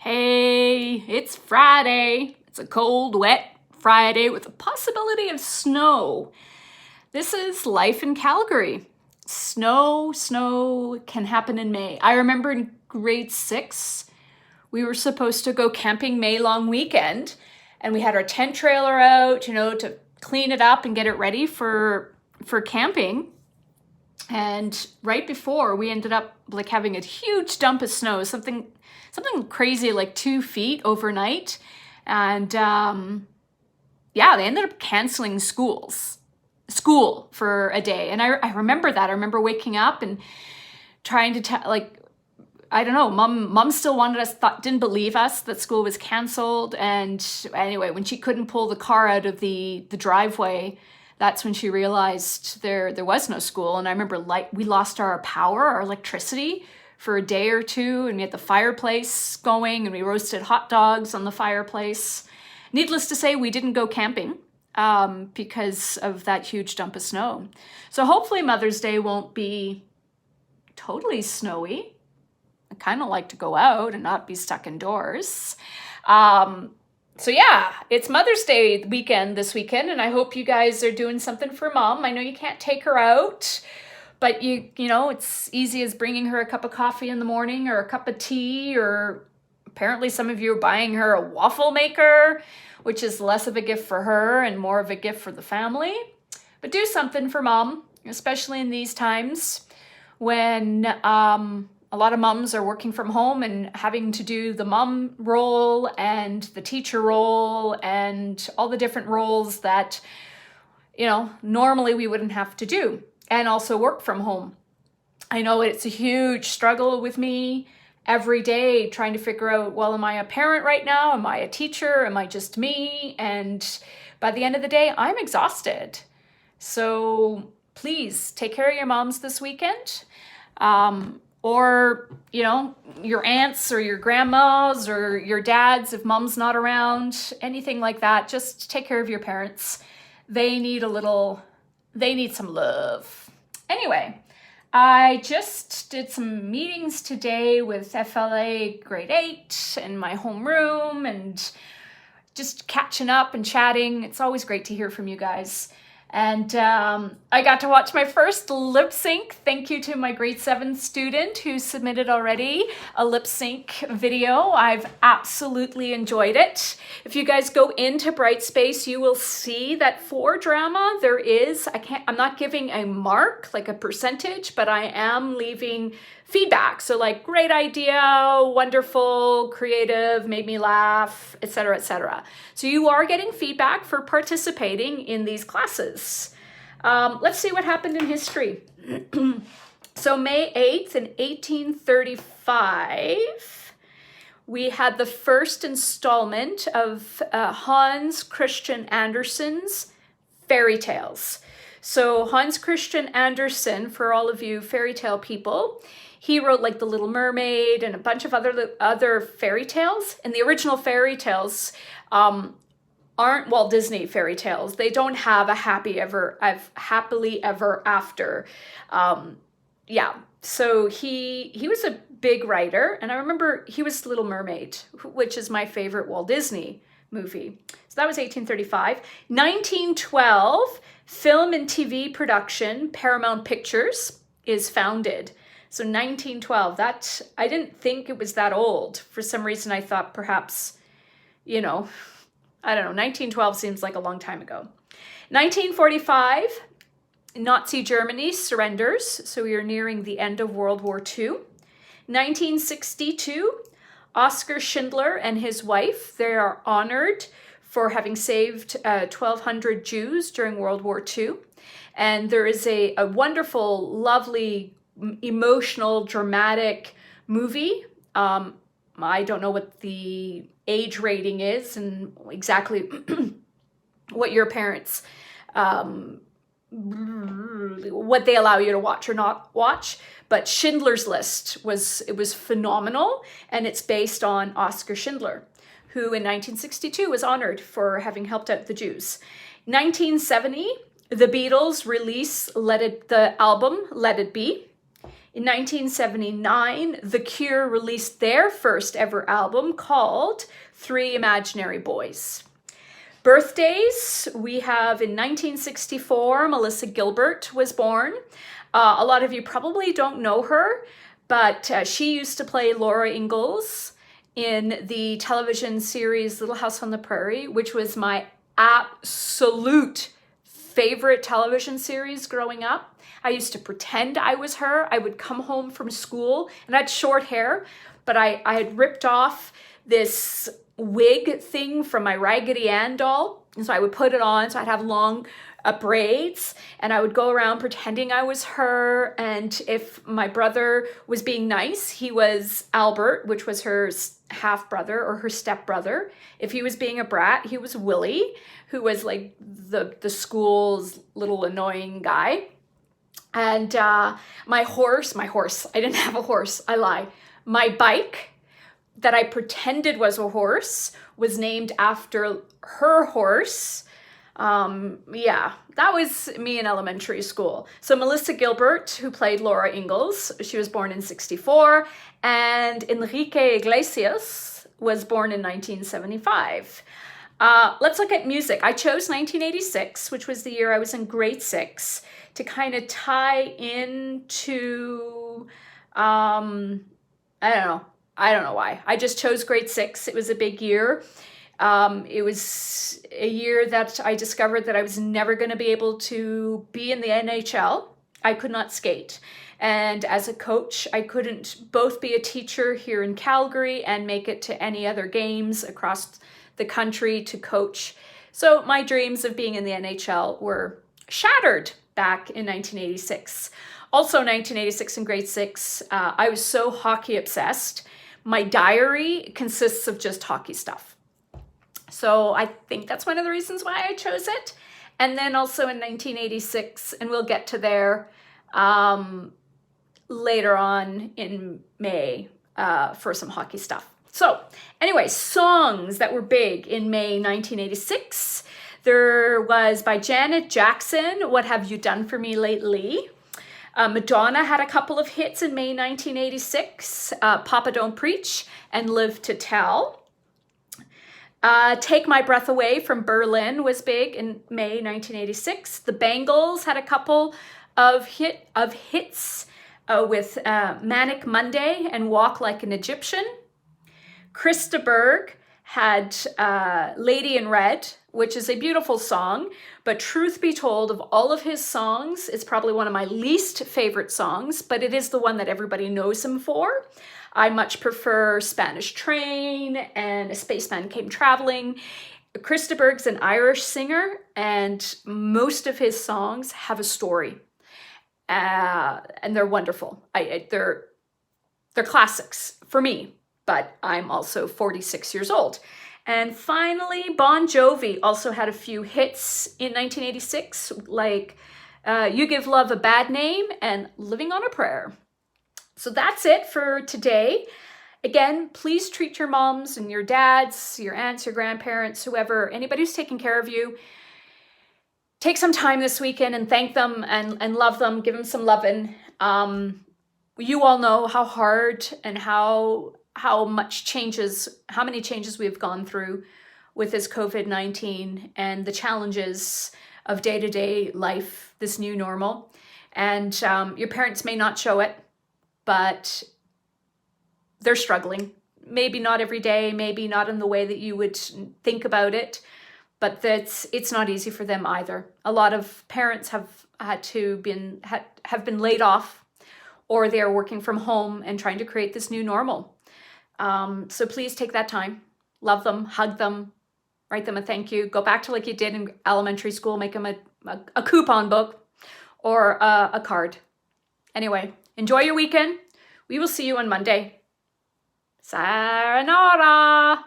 Hey, it's Friday. It's a cold, wet Friday with a possibility of snow. This is life in Calgary. Snow can happen in May. I remember in grade 6, we were supposed to go camping May long weekend, and we had our tent trailer out, to clean it up and get it ready for camping. And right before, we ended up like having a huge dump of snow, something crazy like 2 feet overnight. And yeah, they ended up canceling school for a day. And I remember that. I remember waking up and trying to tell, like, I don't know, mom still wanted us, didn't believe us that school was canceled. And anyway, when she couldn't pull the car out of the driveway, that's when she realized there was no school. And I remember we lost our power, our electricity for a day or two, and we had the fireplace going, and we roasted hot dogs on the fireplace. Needless to say, we didn't go camping because of that huge dump of snow. So hopefully Mother's Day won't be totally snowy. I kind of like to go out and not be stuck indoors. So yeah, it's Mother's Day weekend this weekend, and I hope you guys are doing something for Mom. I know you can't take her out, but you know, it's easy as bringing her a cup of coffee in the morning or a cup of tea, or apparently some of you are buying her a waffle maker, which is less of a gift for her and more of a gift for the family. But do something for Mom, especially in these times when a lot of moms are working from home and having to do the mom role and the teacher role and all the different roles that, normally we wouldn't have to do, and also work from home. I know it's a huge struggle with me every day trying to figure out, well, am I a parent right now? Am I a teacher? Am I just me? And by the end of the day, I'm exhausted. So please take care of your moms this weekend. Or, your aunts or your grandmas or your dads, if mom's not around, anything like that. Just take care of your parents. They need some love. Anyway, I just did some meetings today with FLA grade 8 in my homeroom and just catching up and chatting. It's always great to hear from you guys. And I got to watch my first lip sync. Thank you to my grade 7 student who submitted already a lip sync video. I've absolutely enjoyed it. If you guys go into Brightspace, you will see that for drama there is, I'm not giving a mark, like a percentage, but I am leaving feedback. So like, great idea, wonderful, creative, made me laugh, etc., etc. So you are getting feedback for participating in these classes. Let's see what happened in history. So May 8th in 1835, we had the first installment of Hans Christian Andersen's fairy tales. So Hans Christian Andersen, for all of you fairy tale people, he wrote like The Little Mermaid and a bunch of other fairy tales. And the original fairy tales aren't Walt Disney fairy tales. They don't have a happily ever after. Yeah, so he was a big writer, and I remember he was Little Mermaid, which is my favorite Walt Disney movie. So that was 1835. 1912, film and TV production, Paramount Pictures, is founded. So 1912, that, I didn't think it was that old. For some reason, I thought perhaps, I don't know, 1912 seems like a long time ago. 1945, Nazi Germany surrenders. So we are nearing the end of World War II. 1962, Oskar Schindler and his wife, they are honored for having saved 1,200 Jews during World War II. And there is a wonderful, lovely, emotional, dramatic movie. I don't know what the age rating is and exactly what your parents, what they allow you to watch or not watch. But Schindler's List was phenomenal, and it's based on Oskar Schindler, who in 1962 was honored for having helped out the Jews. 1970, the Beatles release the album Let It Be. In 1979, The Cure released their first ever album called Three Imaginary Boys. Birthdays, we have in 1964, Melissa Gilbert was born. A lot of you probably don't know her, but she used to play Laura Ingalls in the television series Little House on the Prairie, which was my absolute favorite television series growing up. I used to pretend I was her. I would come home from school and I had short hair, but I had ripped off this wig thing from my Raggedy Ann doll. And so I would put it on, so I'd have long braids, and I would go around pretending I was her. And if my brother was being nice, he was Albert, which was her half brother or her step brother. If he was being a brat, he was Willie, who was like the school's little annoying guy. And my horse, I didn't have a horse, I lie. My bike that I pretended was a horse was named after her horse. Yeah, that was me in elementary school. So Melissa Gilbert, who played Laura Ingalls, she was born in 1964, and Enrique Iglesias was born in 1975. Let's look at music. I chose 1986, which was the year I was in grade 6, to kind of tie into, I don't know why. I just chose grade 6. It was a big year. It was a year that I discovered that I was never going to be able to be in the NHL. I could not skate. And as a coach, I couldn't both be a teacher here in Calgary and make it to any other games across the country to coach. So my dreams of being in the NHL were shattered back in 1986. Also 1986 in grade 6, I was so hockey obsessed. My diary consists of just hockey stuff. So I think that's one of the reasons why I chose it. And then also in 1986, and we'll get to there later on in May for some hockey stuff. So anyway, songs that were big in May 1986. There was by Janet Jackson, What Have You Done For Me Lately? Madonna had a couple of hits in May 1986, Papa Don't Preach and Live to Tell. Take My Breath Away from Berlin was big in May 1986. The Bangles had a couple of hits with Manic Monday and Walk Like an Egyptian. Krista Berg had Lady in Red, which is a beautiful song, but truth be told, of all of his songs, it's probably one of my least favorite songs, but it is the one that everybody knows him for. I much prefer Spanish Train and A Spaceman Came Traveling. Krista Berg's an Irish singer, and most of his songs have a story, and they're wonderful. They're classics for me, but I'm also 46 years old. And finally, Bon Jovi also had a few hits in 1986, like You Give Love a Bad Name and Living on a Prayer. So that's it for today. Again, please treat your moms and your dads, your aunts, your grandparents, whoever, anybody who's taking care of you. Take some time this weekend and thank them and love them, give them some loving. You all know how hard and how many changes we've gone through with this COVID-19 and the challenges of day-to-day life, this new normal. And your parents may not show it, but they're struggling. Maybe not every day, maybe not in the way that you would think about it, but it's not easy for them either. A lot of parents have been laid off, or they're working from home and trying to create this new normal. So please take that time, love them, hug them, write them a thank you, go back to like you did in elementary school, make them a coupon book or a card. Anyway, enjoy your weekend. We will see you on Monday. Sayonara.